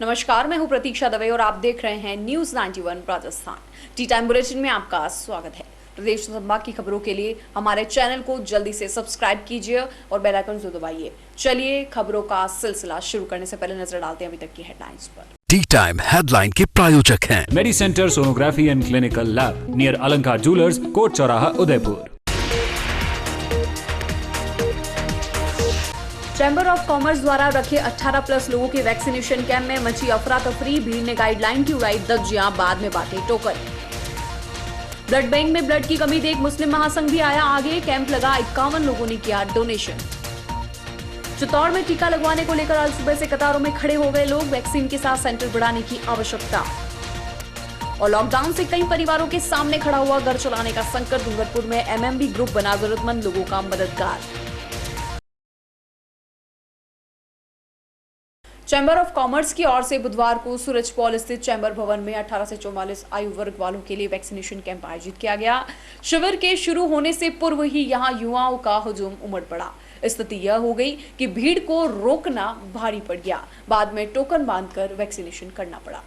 नमस्कार, मैं हूं प्रतीक्षा दवे और आप देख रहे हैं news 91 Rajasthan. T time bulletin में आपका स्वागत है। प्रदेश संभाग की खबरों के लिए हमारे चैनल को जल्दी से सब्सक्राइब कीजिए और बेल आइकन जरूर दबाइए। चलिए खबरों का सिलसिला शुरू करने से पहले नजर डालते हैं अभी तक की हेडलाइंस पर। टी टाइम हेडलाइन के प्रायोजक हैं Medi Centre sonography and clinical lab near Alankar jewellers, Kot Chauraha, Udaipur. Chamber of commerce द्वारा रखे 18+ लोगों के वैक्सीनेशन कैंप में मची अफरा तफरी। भीड़ ने गाइडलाइन की उड़ाई धज्जियां, बाद में बांटे टोकन। ब्लड बैंक में ब्लड की कमी देख मुस्लिम महासंघ भी आया आगे। कैंप लगा, 51 लोगों ने किया डोनेशन। चित्तौड़ में टीका लगवाने को लेकर आज सुबह से कतारों में खड़े हो गए लोग। वैक्सीन के साथ सेंटर बढ़ाने की आवश्यकता। और लॉकडाउन से कई परिवारों के सामने खड़ा हुआ घर चलाने का संकट। डूंगरपुर में एमएमबी ग्रुप बना जरूरतमंद लोगों का मददगार। चैम्बर ऑफ कॉमर्स की ओर से बुधवार को सूरजपोल स्थित चैम्बर भवन में 18 से 44 आयु वर्ग वालों के लिए वैक्सीनेशन कैंप आयोजित किया गया। शिविर के शुरू होने से पूर्व ही यहां युवाओं का हुजूम उमड़ पड़ा। स्थिति यह हो गई कि भीड़ को रोकना भारी पड़ गया। बाद में टोकन बांधकर वैक्सीनेशन करना पड़ा।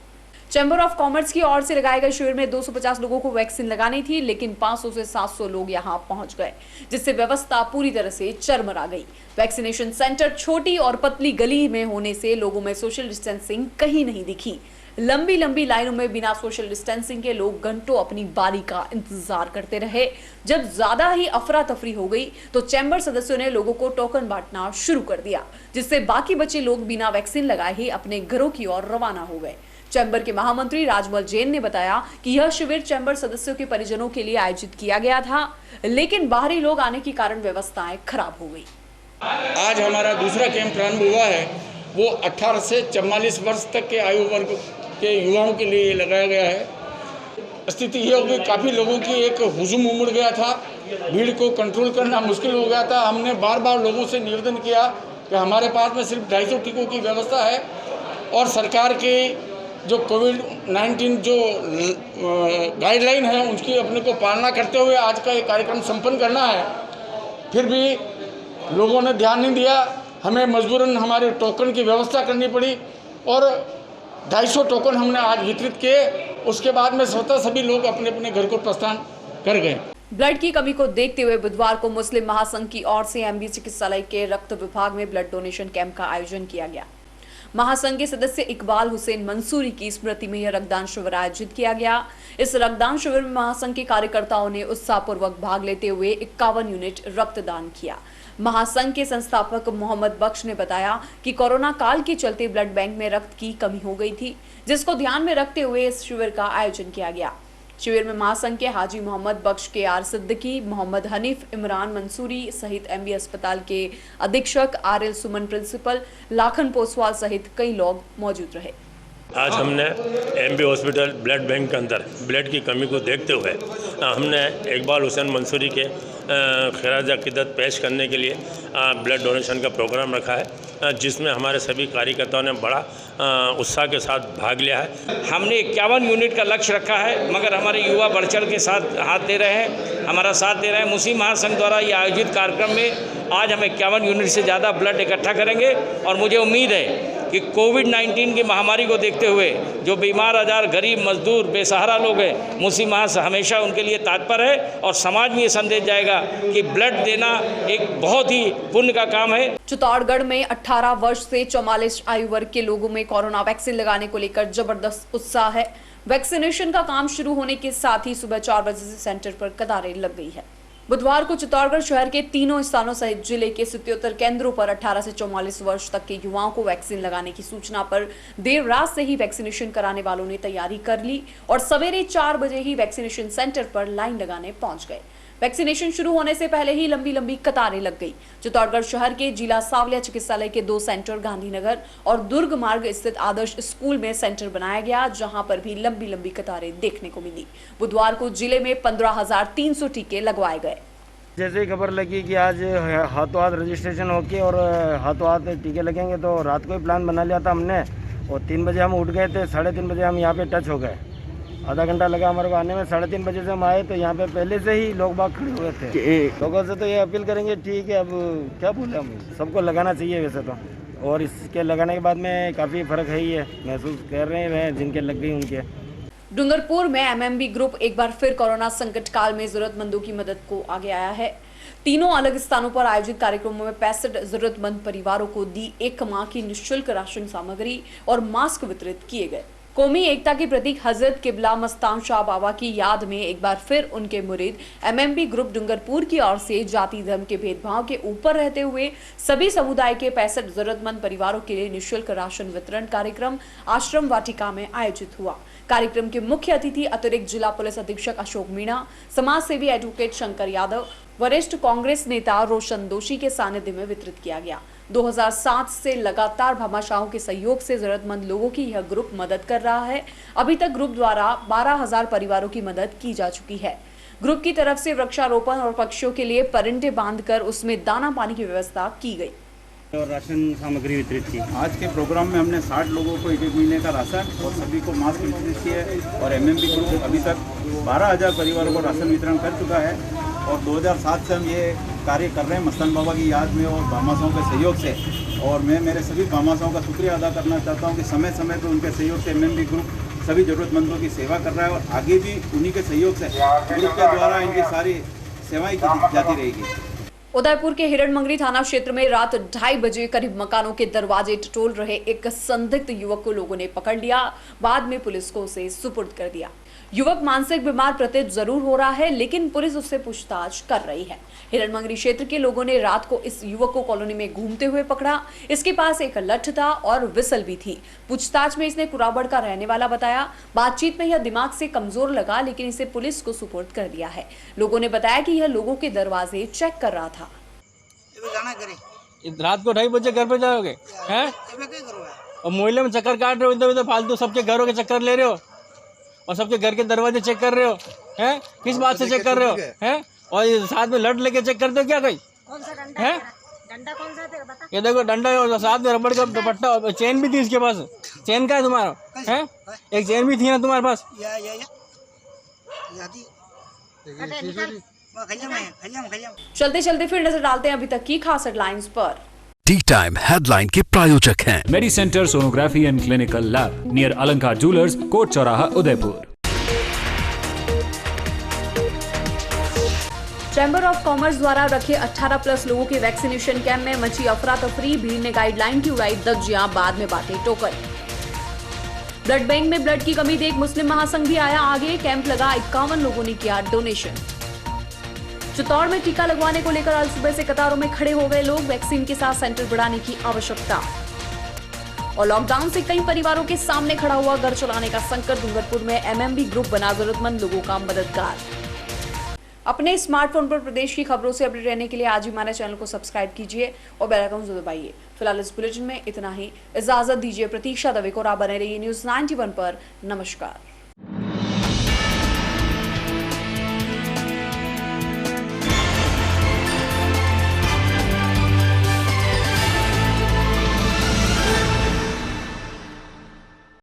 चैम्बर ऑफ कॉमर्स की ओर से लगाए गए शिविर में 250 लोगों को वैक्सीन लगानी थी, लेकिन 500 से 700 लोग यहां पहुंच गए, जिससे व्यवस्था पूरी तरह से चरमरा गई। वैक्सीनेशन सेंटर छोटी और पतली गली में होने से लोगों में सोशल डिस्टेंसिंग कहीं नहीं दिखी। लंबी लंबी लाइनों में बिना सोशल डिस्टेंसिंग के लोग घंटों अपनी बारी का इंतजार करते रहे। जब ज्यादा ही अफरा तफरी हो गई तो चैम्बर सदस्यों ने लोगों को टोकन बांटना शुरू कर दिया, जिससे बाकी बचे लोग बिना वैक्सीन लगाए ही अपने घरों की ओर रवाना हो गए। चैम्बर के महामंत्री राजमल जैन ने बताया कि यह शिविर चैम्बर सदस्यों के परिजनों के लिए आयोजित किया गया था, लेकिन बाहरी लोग आने के कारण व्यवस्थाएं खराब हो गई। आज हमारा दूसरा कैंप प्रारंभ हुआ है, वो 18 से 44 वर्ष तक के आयु वर्ग के युवाओं के लिए लगाया गया है। स्थिति ये हो गई, काफ़ी लोगों की एक हुजूम उमड़ गया था, भीड़ को कंट्रोल करना मुश्किल हो गया था। हमने बार बार लोगों से निवेदन किया कि हमारे पास में सिर्फ 250 टीकों की व्यवस्था है और सरकार के जो कोविड-19 जो गाइडलाइन है उसकी अपने को पालना करते हुए आज का ये कार्यक्रम संपन्न करना है। फिर भी लोगों ने ध्यान नहीं दिया। हमें मजबूरन हमारे टोकन की व्यवस्था करनी पड़ी और 250 टोकन हमने आज वितरित किए। उसके बाद में स्वतः सभी लोग अपने अपने घर को प्रस्थान कर गए। ब्लड की कमी को देखते हुए बुधवार को मुस्लिम महासंघ की ओर से एमबी चिकित्सालय के रक्त विभाग में ब्लड डोनेशन कैंप का आयोजन किया गया। महासंघ के सदस्य इकबाल हुसैन मंसूरी की स्मृति में यह रक्तदान शिविर आयोजित किया गया। इस रक्तदान शिविर में महासंघ के कार्यकर्ताओं ने उत्साहपूर्वक भाग लेते हुए 51 यूनिट रक्तदान किया। महासंघ के संस्थापक मोहम्मद बख्श ने बताया कि कोरोना काल के चलते ब्लड बैंक में रक्त की कमी हो गई थी, जिसको ध्यान में रखते हुए इस शिविर का आयोजन किया गया। शिविर में महासंघ के हाजी मोहम्मद बख्श, KR सिद्दीकी, मोहम्मद हनीफ, इमरान मंसूरी सहित एमबी अस्पताल के अधीक्षक RL सुमन, प्रिंसिपल लाखन पोसवाल सहित कई लोग मौजूद रहे। आज हमने एमबी हॉस्पिटल ब्लड बैंक के अंदर ब्लड की कमी को देखते हुए हमने इकबाल हुसैन मंसूरी के खराज अक़ीदत पेश करने के लिए ब्लड डोनेशन का प्रोग्राम रखा है, जिसमें हमारे सभी कार्यकर्ताओं ने बड़ा उत्साह के साथ भाग लिया है। हमने 51 यूनिट का लक्ष्य रखा है, मगर हमारे युवा बढ़ चढ़ के साथ हाथ दे रहे हैं, हमारा साथ दे रहे हैं। मुस्लिम महासंघ द्वारा ये आयोजित कार्यक्रम में आज हम 51 यूनिट से ज़्यादा ब्लड इकट्ठा करेंगे और मुझे उम्मीद है कि कोविड-19 की महामारी को देखते हुए जो बीमार आजार, गरीब, मजदूर, बेसहारा लोग हैं, मुस्लिम महासंघ हमेशा उनके लिए तत्पर है और समाज में ये संदेश जाएगा कि ब्लड देना एक बहुत ही पुण्य का काम है। चित्तौड़गढ़ में 18 वर्ष से 44 आयु वर्ग के लोगों में कोरोना वैक्सीन लगाने को लेकर जबरदस्त उत्साह है। वैक्सीनेशन का काम शुरू होने के साथ ही सुबह 4 बजे से सेंटर पर कतारें लग गई है। बुधवार को चित्तौड़गढ़ शहर के तीनों स्थानों सहित जिले के 77 केंद्रों पर 18 से 44 वर्ष तक के युवाओं को वैक्सीन लगाने की सूचना पर देर रात से ही वैक्सीनेशन कराने वालों ने तैयारी कर ली और सवेरे 4 बजे ही वैक्सीनेशन सेंटर पर लाइन लगाने पहुंच गए। वैक्सीनेशन शुरू होने से पहले ही लंबी लंबी कतारें लग गई। चित्तौड़गढ़ शहर के जिला सावलिया चिकित्सालय के 2 सेंटर, गांधीनगर और दुर्ग मार्ग स्थित आदर्श स्कूल में सेंटर बनाया गया, जहां पर भी लंबी लंबी कतारें देखने को मिली। बुधवार को जिले में 15,300 टीके लगवाए गए। जैसे ही खबर लगी कि आज हाथों हाथ रजिस्ट्रेशन होके और हाथों हाथ टीके लगेंगे, तो रात को ही प्लान बना लिया था हमने और 3 बजे हम उठ गए थे। 3:30 बजे हम यहाँ पे टच हो गए। आधा घंटा लगा हमारे को आने में। 3:30 बजे से हम आए तो यहाँ पे पहले से ही लोग बाग खड़े हुए थे। लोगों से तो ये अपील करेंगे, ठीक है, अब क्या बोले हम, सबको लगाना चाहिए वैसे तो। और इसके लगाने के बाद में काफ़ी फ़र्क है ही है, महसूस कर रहे हैं जिनके लग गई उनके। डूंगरपुर में एमएमबी ग्रुप एक बार फिर कोरोना संकट काल में जरूरतमंदों की मदद को आगे आया है। तीनों अलग स्थानों पर आयोजित कार्यक्रमों में 65 जरूरतमंद परिवारों को दी 1 माह की निःशुल्क राशन सामग्री और मास्क वितरित किए गए। कौमी एकता के प्रतीक हजरत किबला मस्तान शाह बाबा की याद में एक बार फिर उनके मुरीद एमएमबी ग्रुप डूंगरपुर की ओर से जाति धर्म के भेदभाव के ऊपर रहते हुए सभी समुदाय के 65 जरूरतमंद परिवारों के लिए निःशुल्क राशन वितरण कार्यक्रम आश्रम वाटिका में आयोजित हुआ। कार्यक्रम के मुख्य अतिथि अतिरिक्त जिला पुलिस अधीक्षक अशोक मीणा, समाज सेवी एडवोकेट शंकर यादव, वरिष्ठ कांग्रेस नेता रोशन दोषी के सानिध्य में वितरित किया गया। 2007 से लगातार भामाशाहों के सहयोग से जरूरतमंद लोगों की यह ग्रुप मदद कर रहा है। अभी तक ग्रुप द्वारा 12,000 परिवारों की मदद की जा चुकी है। ग्रुप की तरफ से वृक्षारोपण और पक्षियों के लिए परिंदे बांधकर उसमें दाना पानी की व्यवस्था की गई और राशन सामग्री वितरित की। आज के प्रोग्राम में हमने 60 लोगों को 1-1 महीने का राशन और सभी को मास्क वितरित किए और एमएमबी ग्रुप अभी तक 12,000 परिवारों को राशन वितरण कर चुका है और 2007 से हम ये कार्य कर रहे हैं मस्तान बाबा की याद में और भामाशाहों के सहयोग से। और मैं मेरे सभी भामाशाहों का शुक्रिया अदा करना चाहता हूँ कि समय समय पर उनके सहयोग से एमएमबी ग्रुप सभी जरूरतमंदों की सेवा कर रहा है और आगे भी उन्हीं के सहयोग से ग्रुप के द्वारा इनकी सारी सेवाएं की जाती रहेगी। उदयपुर के हिरणमंगरी थाना क्षेत्र में रात 2:30 बजे करीब मकानों के दरवाजे टटोल रहे एक संदिग्ध युवक को लोगों ने पकड़ लिया। बाद में पुलिस को उसे सुपुर्द कर दिया। युवक मानसिक बीमार प्रतीत जरूर हो रहा है, लेकिन पुलिस उससे पूछताछ कर रही है। हिरणमंगरी क्षेत्र के लोगों ने रात को इस युवक को कॉलोनी में घूमते हुए पकड़ा। इसके पास एक लठ था और विसल भी थी। पूछताछ में इसने कुराबड़ का रहने वाला बताया। बातचीत में यह दिमाग से कमजोर लगा, लेकिन इसे पुलिस को सुपुर्द कर दिया है। लोगों ने बताया कि यह लोगों के दरवाजे चेक कर रहा था। रात को 2:30 बजे घर पे जाओगे हैं? और मोहल्ले में चक्कर काट रहे हो, इधर उधर फालतू सबके घरों के चक्कर ले रहे हो और सबके घर के दरवाजे चेक कर रहे हो हैं? किस बात से चेक कर रहे हो हैं? और साथ में लड़ लेके चेक करते हो क्या? कोई है? डंडा कौन सा तेरा बता? ये देखो डंडा और साथ में रबड़ का दुपट्टा और चेन भी थी इसके पास। चेन का है तुम्हारा? है एक चेन भी थी ना तुम्हारे पास? चलते चलते फिर नजर डालते हैं अभी तक की खास हेडलाइंस पर। टी टाइम हेडलाइन के प्रायोजक हैं Medi Centre sonography and clinical lab near Alankar jewellers, Kot Chauraha, Udaipur. Chamber of commerce द्वारा रखे 18+ लोगों के वैक्सीनेशन कैंप में मची अफरा तफरी। भीड़ ने गाइडलाइन की उड़ाई धज्जियां, बाद में बांटे टोकन। ब्लड बैंक में ब्लड की कमी देख मुस्लिम महासंघ भी आया आगे। कैंप लगा, 51 लोगों ने किया डोनेशन। चित्तौड़ में टीका लगवाने को लेकर आज सुबह से कतारों में खड़े हो गए लोग। वैक्सीन के साथ सेंटर बढ़ाने की आवश्यकता। और लॉकडाउन से कई परिवारों के सामने खड़ा हुआ घर चलाने का संकट। डूंगरपुर में एमएमबी ग्रुप बना जरूरतमंद लोगों का मददगार। अपने स्मार्टफोन पर प्रदेश की खबरों से अपडेट रहने के लिए आज ही हमारे चैनल को सब्सक्राइब कीजिए और बेल आइकन जरूर दबाइए। फिलहाल इस बुलेटिन में इतना ही। इजाजत दीजिए। प्रतीक्षा दवे को बने रहिए न्यूज़ 91 पर। नमस्कार।